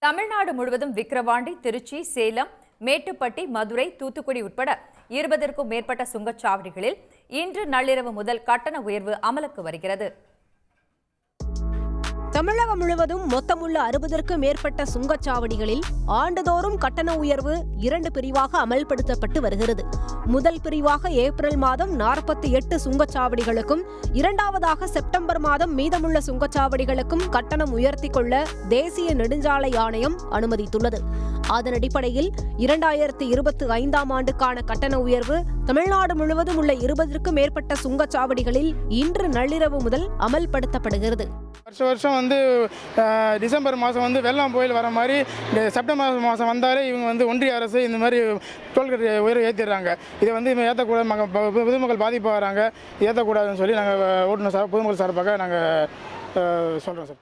தமிழ்நாடு முழுவதும் விக்கிரவாண்டி, திருச்சி, சேலம், மேட்டுப்பட்டி, மதுரை, தூத்துக்குடி உட்பட 20க்கும் மேற்பட்ட சுங்கச்சாவடிகளில் இன்று நள்ளிரவு முதல் கட்டண உயர்வு அமலுக்கு வருகிறது. தமிழகம் முழுவதும் மொத்தமுள்ள 60க்கும் மேற்பட்ட சுங்கச்சாவடிகளில் ஆண்டுதோறும் கட்டண உயர்வு 2 பிரிவாக அமல்படுத்தப்பட்டு வருகிறது. முதல் பிரிவாக ஏப்ரல் மாதம் 48 சுங்கச்சாவடிகளுக்கும், இரண்டாவதாக செப்டம்பர் மாதம் மீதமுள்ள சுங்கச்சாவடிகளுக்கும் கட்டணம் உயர்த்திக் கொள்ள தேசிய நெடுஞ்சாலை ஆணையம் அனுமதித்துள்ளது. அதன் அடிப்படையில் 2025ஆம் ஆண்டுக்கான கட்டண உயர்வு தமிழ்நாடு முழுவதும் உள்ள 20க்கும் மேற்பட்ட சுங்கச்சாவடிகளில் இன்று நள்ளிரவு முதல் அமல்படுத்தப்படுகிறது. வருஷம் டிசம்பர் மாதம் வெள்ளம் புயல் வர மாதிரி செப்டம்பர் மாதம் வந்தாலே இவங்க ஒன்றிய அரசு இந்த மாதிரி டோல்கேட் உயர்வு ஏற்றிடுறாங்க. இதை ஏற்றக்கூடாது, பொதுமக்கள் பாதிப்பாகிறாங்க, ஏற்றக்கூடாதுன்னு சொல்லி நாங்கள் ஓட்டுநர் பொதுமக்கள் சார்பாக நாங்கள் சொல்கிறோம் சார்.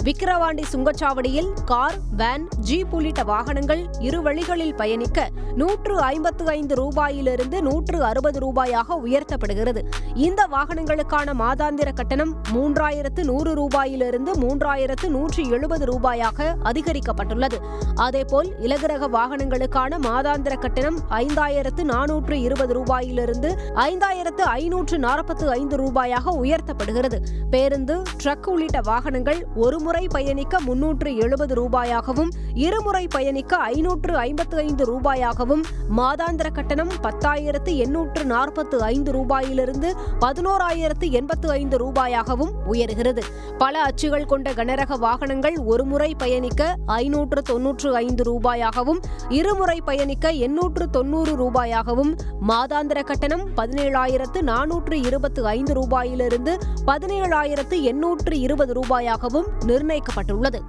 விக்கிரவாண்டி சுங்கச்சாவடியில் கார், வேன், ஜீப் உள்ளிட்ட வாகனங்கள் இரு வழிகளில் பயணிக்க 155 ரூபாயிலிருந்து 160 ரூபாயாக உயர்த்தப்படுகிறது. இந்த வாகனங்களுக்கான மாதாந்திர கட்டணம் 3100 ரூபாயிலிருந்து 3170 ரூபாயாக அதிகரிக்கப்பட்டுள்ளது. அதேபோல் இலகுரக வாகனங்களுக்கான மாதாந்திர கட்டணம் 5420 ரூபாயிலிருந்து 5545 ரூபாயாக உயர்த்தப்படுகிறது. பேருந்து, ட்ரக் உள்ளிட்ட வாகனங்கள் ஒருமுறை பயணிக்க 370 ரூபாயாகவும், இருமுறை பயணிக்க 555 ரூபாயாகவும், மாதாந்திர கட்டணம் 10,845 ரூபாயிலிருந்து 11,085 ரூபாயாகவும் உயர்கிறது. பல அச்சுகள் கொண்ட கனரக வாகனங்கள் ஒருமுறை பயணிக்க 595 ரூபாயாகவும், இருமுறை பயணிக்க 890 ரூபாயாகவும், மாதாந்திர கட்டணம் 17,425 ரூபாயிலிருந்து 17,820 ரூபாயாகவும் நிர்ணயிக்கப்பட்டுள்ளது.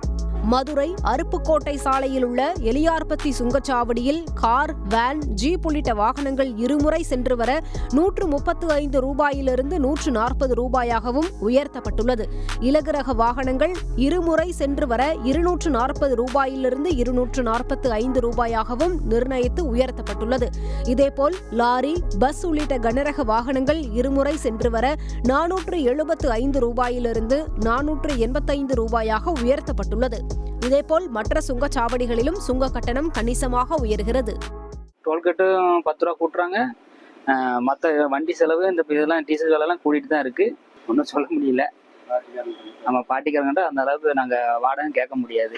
மதுரை அருப்புக்கோட்டை சாலையில் உள்ள எலியார்பத்தி சுங்கச்சாவடியில் கார், வேன், ஜீப் உள்ளிட்ட வாகனங்கள் இருமுறை சென்று வர 135 ரூபாயிலிருந்து 140 ரூபாயாகவும் உயர்த்தப்பட்டுள்ளது. இலகுரக வாகனங்கள் இருமுறை சென்று வர 240 ரூபாயிலிருந்து 245 ரூபாயாகவும் நிர்ணயித்து உயர்த்தப்பட்டுள்ளது. இதேபோல் லாரி, பஸ் உள்ளிட்ட கனரக வாகனங்கள் இருமுறை சென்று வர 475 ரூபாயிலிருந்து 485 ரூபாயாக உயர்த்தப்பட்டுள்ளது. இதேபோல் மற்ற சுங்கச்சாவடிகளிலும் சுங்க கட்டணம் கணிசமாக உயர்கிறது. டோல்கேட்டு 10 ரூபா கூட்டுறாங்க. மற்ற வண்டி செலவு, இந்த இதெல்லாம் டீசல் விலைலாம் கூட்டிகிட்டு தான் இருக்குது. ஒன்றும் சொல்ல முடியல. நம்ம பாட்டிக்காரங்கிட்ட அந்த அளவுக்கு நாங்கள் வாடகை கேட்க முடியாது,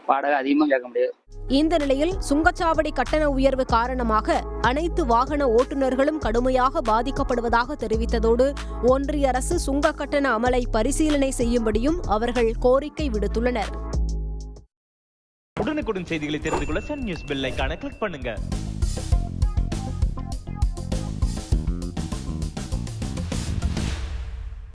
வாடகை அதிகமாக கேட்க முடியாது. இந்த நிலையில் சுங்கச்சாவடி கட்டண உயர்வு காரணமாக அனைத்து வாகன ஓட்டுநர்களும் கடுமையாக பாதிக்கப்படுவதாக தெரிவித்ததோடு ஒன்றிய அரசு சுங்க கட்டண அமலை பரிசீலனை செய்யும்படியும் அவர்கள் கோரிக்கை விடுத்துள்ளனர். உடனுக்குடன் செய்திகளை தெரிந்து கொள்ள சன் நியூஸ் பெல் ஐகானை கிளிக் பண்ணுங்க.